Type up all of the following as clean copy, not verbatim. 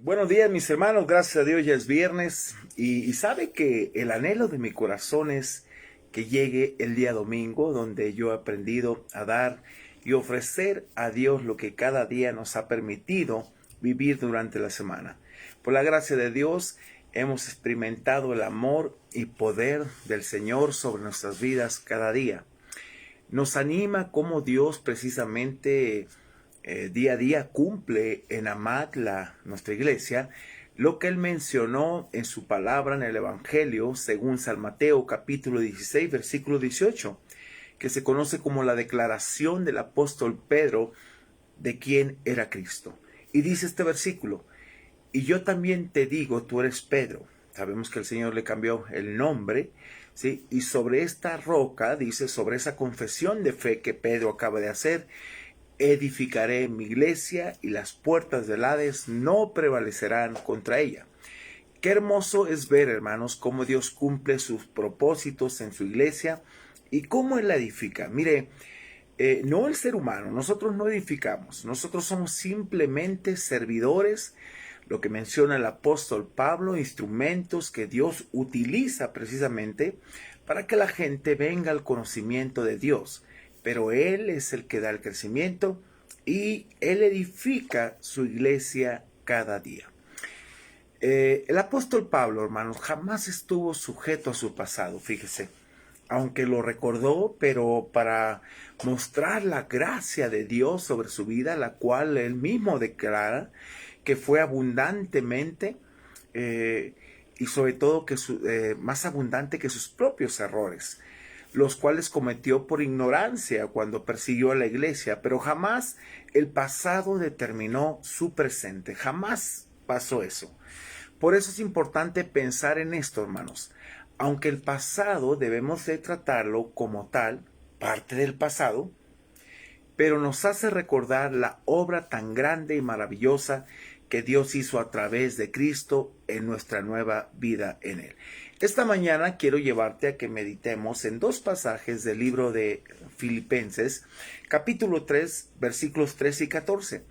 Buenos días, mis hermanos. Gracias a Dios ya es viernes y sabe que el anhelo de mi corazón es que llegue el día domingo, donde yo he aprendido a dar y ofrecer a Dios lo que cada día nos ha permitido vivir durante la semana. Por la gracia de Dios hemos experimentado el amor y poder del Señor sobre nuestras vidas cada día. Nos anima cómo Dios precisamente día a día cumple en Amatla, nuestra iglesia, lo que él mencionó en su palabra en el Evangelio, según San Mateo capítulo 16, versículo 18, que se conoce como la declaración del apóstol Pedro de quién era Cristo. Y dice este versículo: y yo también te digo, tú eres Pedro. Sabemos que el Señor le cambió el nombre, ¿sí? Y sobre esta roca, dice, sobre esa confesión de fe que Pedro acaba de hacer, edificaré mi iglesia y las puertas del Hades no prevalecerán contra ella. Qué hermoso es ver, hermanos, cómo Dios cumple sus propósitos en su iglesia y cómo Él la edifica. Mire, no el ser humano, nosotros no edificamos, nosotros somos simplemente servidores, lo que menciona el apóstol Pablo, instrumentos que Dios utiliza precisamente para que la gente venga al conocimiento de Dios. Pero Él es el que da el crecimiento y Él edifica su iglesia cada día. El apóstol Pablo, hermanos, jamás estuvo sujeto a su pasado, fíjese, aunque lo recordó, pero para mostrar la gracia de Dios sobre su vida, la cual él mismo declara que fue abundantemente y sobre todo que más abundante que sus propios errores, los cuales cometió por ignorancia cuando persiguió a la iglesia, pero jamás el pasado determinó su presente, jamás pasó eso. Por eso es importante pensar en esto, hermanos. Aunque el pasado debemos de tratarlo como tal, parte del pasado, pero nos hace recordar la obra tan grande y maravillosa que Dios hizo a través de Cristo en nuestra nueva vida en Él. Esta mañana quiero llevarte a que meditemos en dos pasajes del libro de Filipenses, capítulo 3, versículos 13 y 14.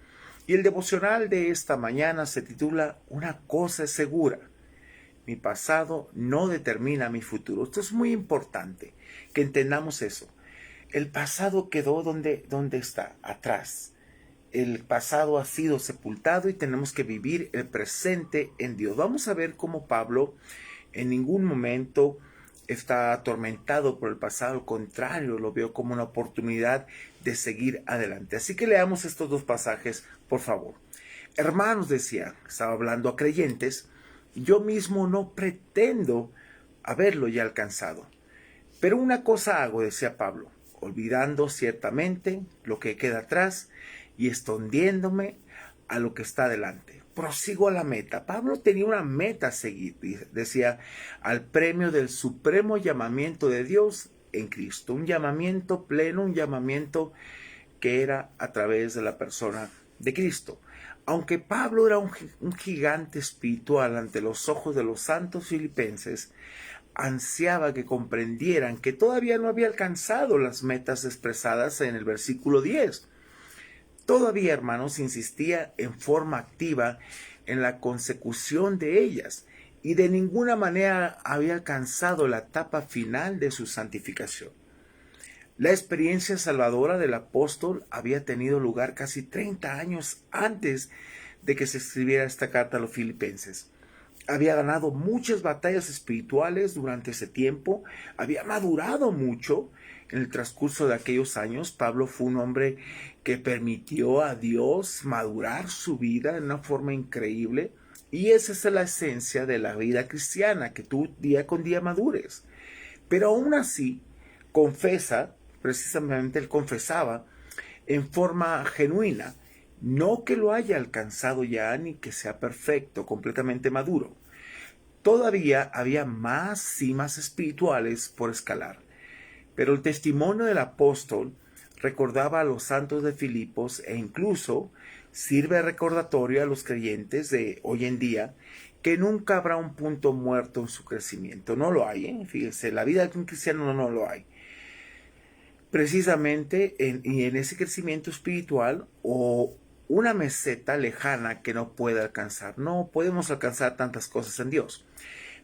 Y el devocional de esta mañana se titula Una cosa es segura: mi pasado no determina mi futuro. Esto es muy importante que entendamos eso. El pasado quedó donde está, atrás. El pasado ha sido sepultado y tenemos que vivir el presente en Dios. Vamos a ver cómo Pablo en ningún momento está atormentado por el pasado, al contrario, lo veo como una oportunidad de seguir adelante. Así que leamos estos dos pasajes, por favor. Hermanos, decía, estaba hablando a creyentes, yo mismo no pretendo haberlo ya alcanzado. Pero una cosa hago, decía Pablo, olvidando ciertamente lo que queda atrás y escondiéndome a lo que está delante. Prosigo a la meta. Pablo tenía una meta a seguir, decía, al premio del supremo llamamiento de Dios en Cristo. Un llamamiento pleno, un llamamiento que era a través de la persona de Cristo. Aunque Pablo era un gigante espiritual ante los ojos de los santos filipenses, ansiaba que comprendieran que todavía no había alcanzado las metas expresadas en el versículo 10. Todavía, hermanos, insistía en forma activa en la consecución de ellas y de ninguna manera había alcanzado la etapa final de su santificación. La experiencia salvadora del apóstol había tenido lugar casi 30 años antes de que se escribiera esta carta a los filipenses. Había ganado muchas batallas espirituales durante ese tiempo, había madurado mucho en el transcurso de aquellos años. Pablo fue un hombre que permitió a Dios madurar su vida de una forma increíble, y esa es la esencia de la vida cristiana, que tú día con día madures. Pero aún así, confesa, precisamente él confesaba en forma genuina, no que lo haya alcanzado ya ni que sea perfecto, completamente maduro. Todavía había más cimas espirituales por escalar. Pero el testimonio del apóstol recordaba a los santos de Filipos e incluso sirve de recordatorio a los creyentes de hoy en día que nunca habrá un punto muerto en su crecimiento. No lo hay, ¿eh? Fíjense, la vida de un cristiano no lo hay. Precisamente en ese crecimiento espiritual o una meseta lejana que no puede alcanzar. No podemos alcanzar tantas cosas en Dios.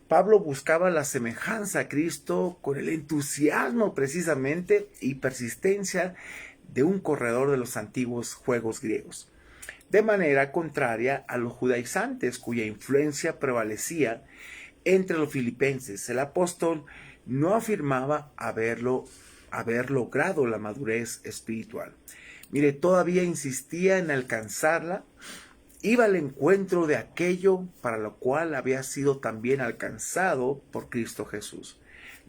Pablo buscaba la semejanza a Cristo con el entusiasmo precisamente y persistencia de un corredor de los antiguos juegos griegos, de manera contraria a los judaizantes cuya influencia prevalecía entre los filipenses. El apóstol no afirmaba haber logrado la madurez espiritual. Mire, todavía insistía en alcanzarla, iba al encuentro de aquello para lo cual había sido también alcanzado por Cristo Jesús.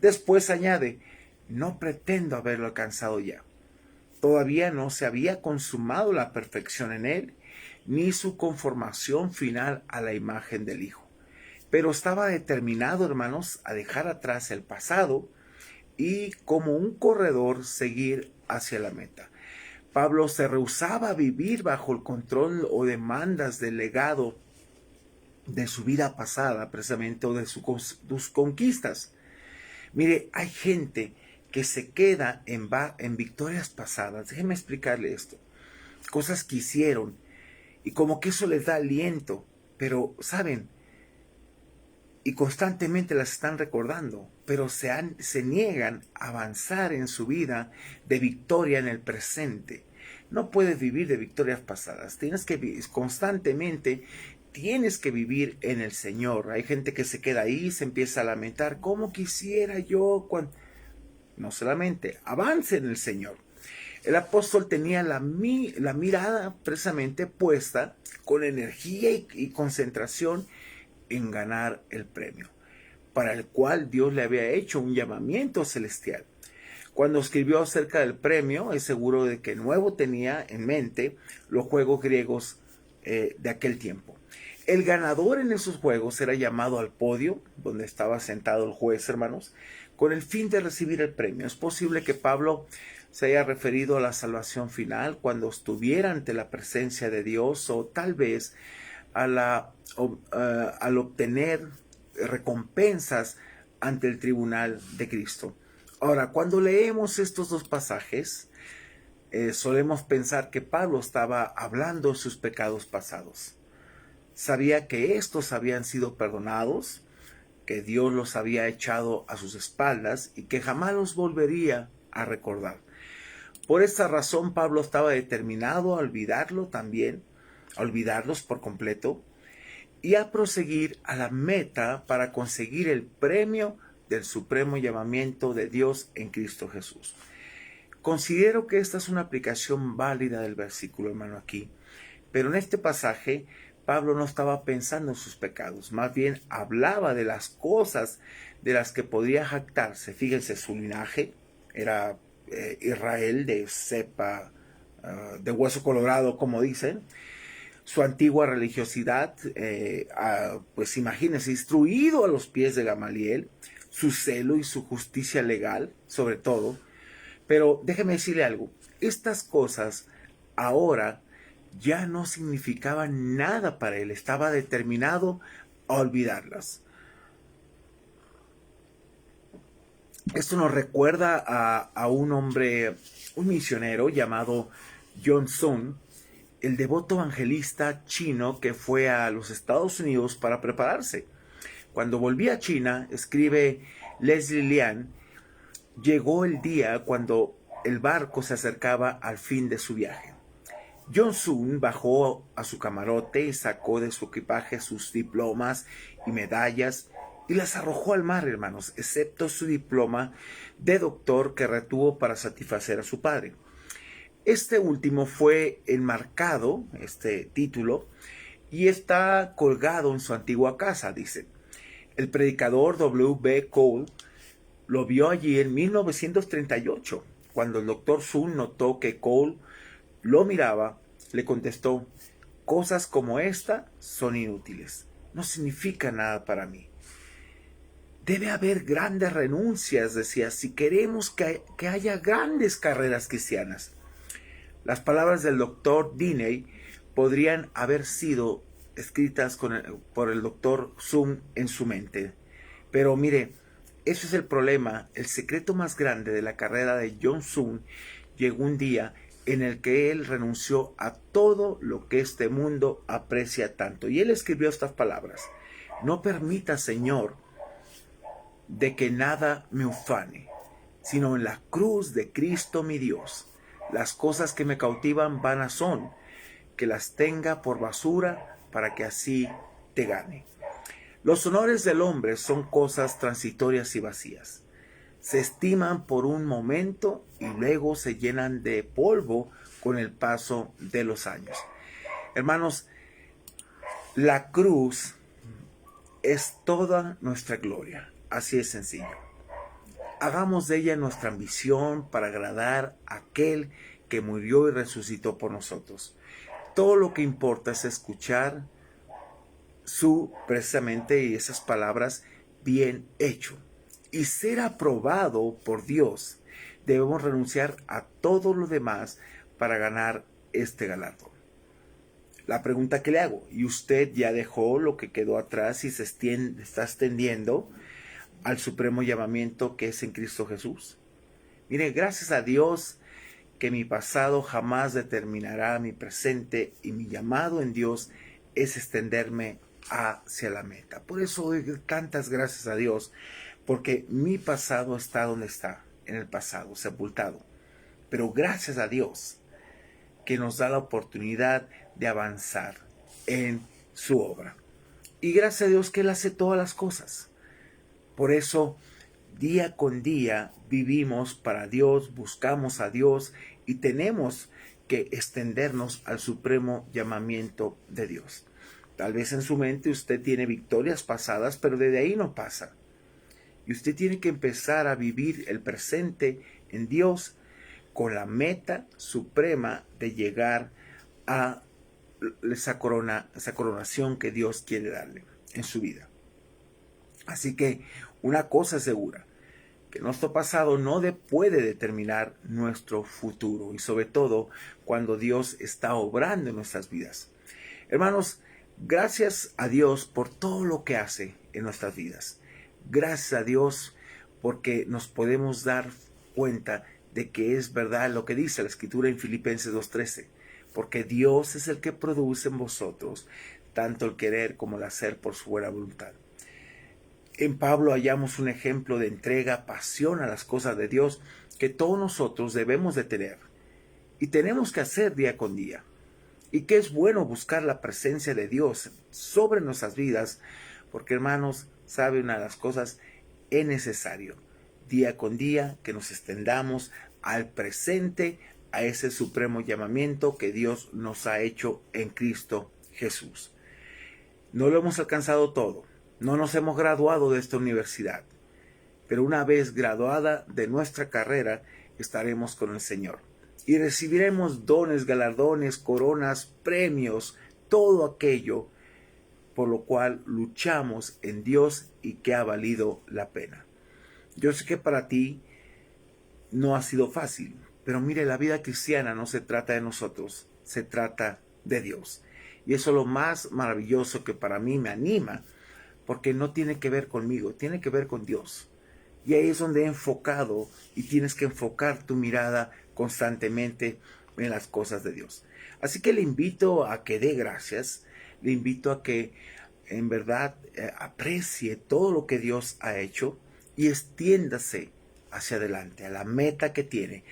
Después añade, no pretendo haberlo alcanzado ya. Todavía no se había consumado la perfección en él, ni su conformación final a la imagen del Hijo. Pero estaba determinado, hermanos, a dejar atrás el pasado y como un corredor seguir hacia la meta. Pablo se rehusaba a vivir bajo el control o demandas del legado de su vida pasada, precisamente, o de sus conquistas. Mire, hay gente que se queda en victorias pasadas. Déjenme explicarle esto. Cosas que hicieron y como que eso les da aliento, pero, ¿saben? Y constantemente las están recordando, pero se niegan a avanzar en su vida de victoria en el presente. No puedes vivir de victorias pasadas. Tienes que constantemente, tienes que vivir en el Señor. Hay gente que se queda ahí y se empieza a lamentar. ¿Cómo quisiera yo? No solamente, avance en el Señor. El apóstol tenía la mirada precisamente puesta con energía y concentración en ganar el premio, para el cual Dios le había hecho un llamamiento celestial. Cuando escribió acerca del premio, es seguro de que nuevo tenía en mente los juegos griegos de aquel tiempo. El ganador en esos juegos era llamado al podio, donde estaba sentado el juez, hermanos, con el fin de recibir el premio. Es posible que Pablo se haya referido a la salvación final cuando estuviera ante la presencia de Dios, o tal vez al obtener recompensas ante el tribunal de Cristo. Ahora, cuando leemos estos dos pasajes, solemos pensar que Pablo estaba hablando de sus pecados pasados. Sabía que estos habían sido perdonados, que Dios los había echado a sus espaldas y que jamás los volvería a recordar. Por esta razón, Pablo estaba determinado a olvidarlo también, a olvidarlos por completo y a proseguir a la meta para conseguir el premio del supremo llamamiento de Dios en Cristo Jesús. Considero que esta es una aplicación válida del versículo, hermano, aquí. Pero en este pasaje, Pablo no estaba pensando en sus pecados, más bien hablaba de las cosas de las que podría jactarse. Fíjense, su linaje era Israel de cepa, de hueso colorado, como dicen. Su antigua religiosidad, pues imagínense, instruido a los pies de Gamaliel, su celo y su justicia legal, sobre todo. Pero déjeme decirle algo, estas cosas ahora ya no significaban nada para él, estaba determinado a olvidarlas. Esto nos recuerda a un hombre, un misionero llamado John Sun, el devoto evangelista chino que fue a los Estados Unidos para prepararse. Cuando volví a China, escribe Leslie Lian, llegó el día cuando el barco se acercaba al fin de su viaje. John Sun bajó a su camarote y sacó de su equipaje sus diplomas y medallas y las arrojó al mar, hermanos, excepto su diploma de doctor que retuvo para satisfacer a su padre. Este último fue enmarcado, este título, y está colgado en su antigua casa, dice. El predicador W.B. Cole lo vio allí en 1938. Cuando el doctor Sun notó que Cole lo miraba, le contestó, cosas como esta son inútiles, no significa nada para mí. Debe haber grandes renuncias, decía, si queremos que haya grandes carreras cristianas. Las palabras del doctor Diney podrían haber sido escritas por el doctor Sun en su mente. Pero mire, ese es el problema. El secreto más grande de la carrera de John Sun llegó un día en el que él renunció a todo lo que este mundo aprecia tanto. Y él escribió estas palabras: no permita, Señor, de que nada me ufane, sino en la cruz de Cristo mi Dios. Las cosas que me cautivan vanas son, que las tenga por basura para que así te gane. Los honores del hombre son cosas transitorias y vacías. Se estiman por un momento y luego se llenan de polvo con el paso de los años. Hermanos, la cruz es toda nuestra gloria. Así es sencillo. Hagamos de ella nuestra ambición para agradar a aquel que murió y resucitó por nosotros. Todo lo que importa es escuchar precisamente, y esas palabras, bien hecho, y ser aprobado por Dios. Debemos renunciar a todo lo demás para ganar este galardón. La pregunta que le hago: ¿y usted ya dejó lo que quedó atrás y está extendiendo al supremo llamamiento que es en Cristo Jesús? Mire, gracias a Dios que mi pasado jamás determinará mi presente, y mi llamado en Dios es extenderme hacia la meta. Por eso doy tantas gracias a Dios, porque mi pasado está donde está, en el pasado, sepultado. Pero gracias a Dios que nos da la oportunidad de avanzar en su obra. Y gracias a Dios que Él hace todas las cosas. Por eso, día con día vivimos para Dios, buscamos a Dios y tenemos que extendernos al supremo llamamiento de Dios. Tal vez en su mente usted tiene victorias pasadas, pero desde ahí no pasa. Y usted tiene que empezar a vivir el presente en Dios con la meta suprema de llegar a esa coronación que Dios quiere darle en su vida. Así que una cosa es segura, que nuestro pasado no puede determinar nuestro futuro, y sobre todo cuando Dios está obrando en nuestras vidas. Hermanos, gracias a Dios por todo lo que hace en nuestras vidas. Gracias a Dios porque nos podemos dar cuenta de que es verdad lo que dice la Escritura en Filipenses 2:13. Porque Dios es el que produce en vosotros tanto el querer como el hacer por su buena voluntad. En Pablo hallamos un ejemplo de entrega, pasión a las cosas de Dios que todos nosotros debemos de tener y tenemos que hacer día con día. Y que es bueno buscar la presencia de Dios sobre nuestras vidas, porque, hermanos, sabe una de las cosas, es necesario día con día que nos extendamos al presente, a ese supremo llamamiento que Dios nos ha hecho en Cristo Jesús. No lo hemos alcanzado todo, no nos hemos graduado de esta universidad, pero una vez graduada de nuestra carrera estaremos con el Señor y recibiremos dones, galardones, coronas, premios, todo aquello por lo cual luchamos en Dios y que ha valido la pena. Yo sé que para ti no ha sido fácil, pero mire, la vida cristiana no se trata de nosotros, se trata de Dios. Y eso es lo más maravilloso que para mí me anima, porque no tiene que ver conmigo, tiene que ver con Dios. Y ahí es donde he enfocado, y tienes que enfocar tu mirada constantemente en las cosas de Dios. Así que le invito a que dé gracias, le invito a que en verdad aprecie todo lo que Dios ha hecho y extiéndase hacia adelante, a la meta que tiene.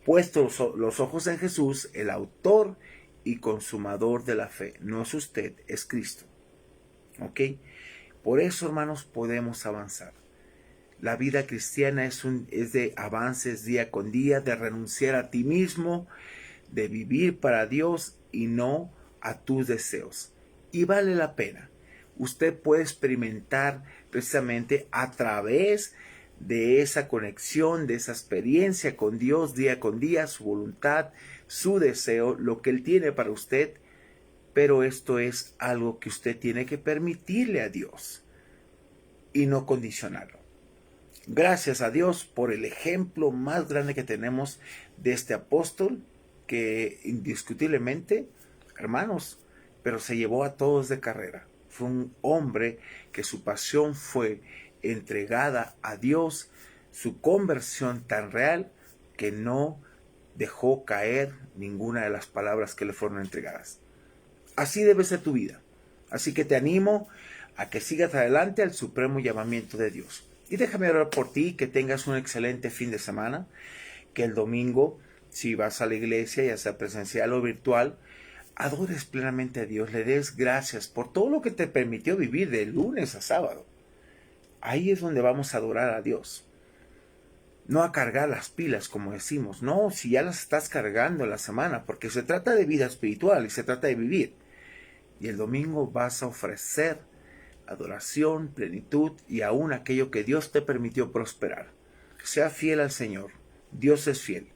Puesto los ojos en Jesús, el autor y consumador de la fe. No es usted, es Cristo. ¿Ok? Por eso, hermanos, podemos avanzar. La vida cristiana es de avances día con día, de renunciar a ti mismo, de vivir para Dios y no a tus deseos. Y vale la pena. Usted puede experimentar precisamente a través de esa conexión, de esa experiencia con Dios día con día, su voluntad, su deseo, lo que Él tiene para usted. Pero esto es algo que usted tiene que permitirle a Dios y no condicionarlo. Gracias a Dios por el ejemplo más grande que tenemos de este apóstol, que indiscutiblemente, hermanos, pero se llevó a todos de carrera. Fue un hombre que su pasión fue entregada a Dios, su conversión tan real que no dejó caer ninguna de las palabras que le fueron entregadas. Así debe ser tu vida. Así que te animo a que sigas adelante al supremo llamamiento de Dios. Y déjame orar por ti, que tengas un excelente fin de semana, que el domingo, si vas a la iglesia, ya sea presencial o virtual, adores plenamente a Dios, le des gracias por todo lo que te permitió vivir de lunes a sábado. Ahí es donde vamos a adorar a Dios. No a cargar las pilas, como decimos. No, si ya las estás cargando en la semana, porque se trata de vida espiritual y se trata de vivir. Y el domingo vas a ofrecer adoración, plenitud y aún aquello que Dios te permitió prosperar. Sea fiel al Señor. Dios es fiel.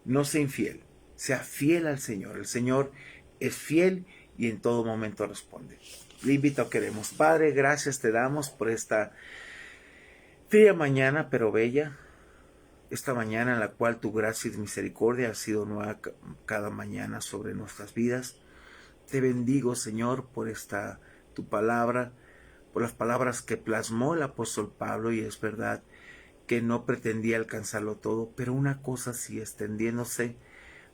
No sea infiel. Sea fiel al Señor. El Señor es fiel y en todo momento responde. Le invito a que oremos. Padre, gracias te damos por esta fría mañana, pero bella. Esta mañana en la cual tu gracia y misericordia ha sido nueva cada mañana sobre nuestras vidas. Te bendigo, Señor, por esta tu palabra, por las palabras que plasmó el apóstol Pablo, y es verdad que no pretendía alcanzarlo todo, pero una cosa sí, extendiéndose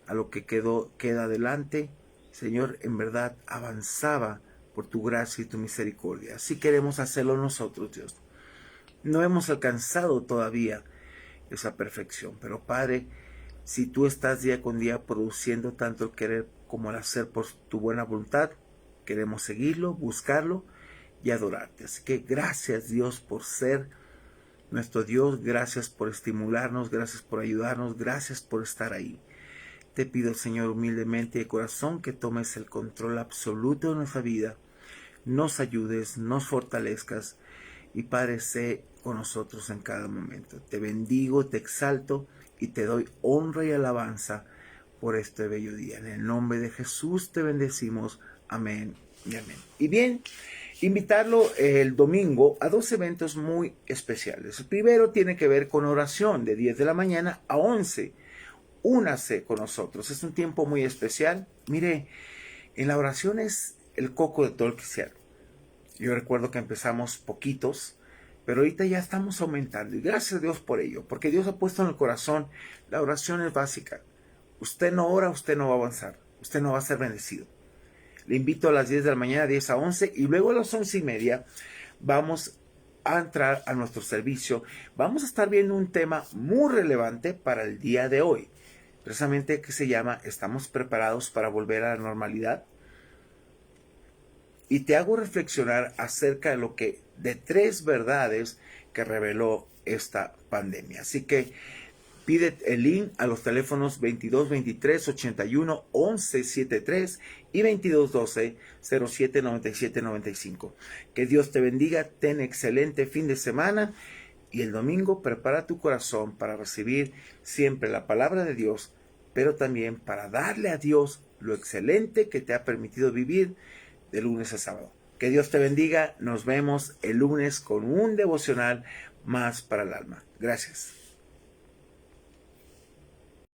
a lo que queda adelante, Señor, en verdad avanzaba por tu gracia y tu misericordia. Así queremos hacerlo nosotros, Dios. No hemos alcanzado todavía esa perfección, pero Padre, si tú estás día con día produciendo tanto el querer como el hacer por tu buena voluntad, queremos seguirlo, buscarlo y adorarte. Así que gracias, Dios, por ser nuestro Dios. Gracias por estimularnos, gracias por ayudarnos, gracias por estar ahí. Te pido, Señor, humildemente de corazón, que tomes el control absoluto de nuestra vida, nos ayudes, nos fortalezcas y Padre, sé con nosotros en cada momento. Te bendigo, te exalto y te doy honra y alabanza por este bello día. En el nombre de Jesús te bendecimos. Amén y amén. Y bien, invitarlo el domingo a dos eventos muy especiales. El primero tiene que ver con oración de 10 de la mañana a 11. Únase con nosotros. Es un tiempo muy especial. Mire, en la oración es el coco de todo el cristiano. Yo recuerdo que empezamos poquitos, pero ahorita ya estamos aumentando. Y gracias a Dios por ello, porque Dios ha puesto en el corazón, la oración es básica. Usted no ora, usted no va a avanzar. Usted no va a ser bendecido. Le invito a las 10 de la mañana, 10 a 11, y luego a las 11:30 vamos a entrar a nuestro servicio. Vamos a estar viendo un tema muy relevante para el día de hoy, precisamente que se llama ¿Estamos preparados para volver a la normalidad? Y te hago reflexionar acerca de 3 verdades que reveló esta pandemia. Así que pide el link a los teléfonos 22 23 81 11 73 y 22 12 07 97 95. Que Dios te bendiga, ten excelente fin de semana y el domingo prepara tu corazón para recibir siempre la palabra de Dios, pero también para darle a Dios lo excelente que te ha permitido vivir de lunes a sábado. Que Dios te bendiga. Nos vemos el lunes con un devocional más para el alma. Gracias.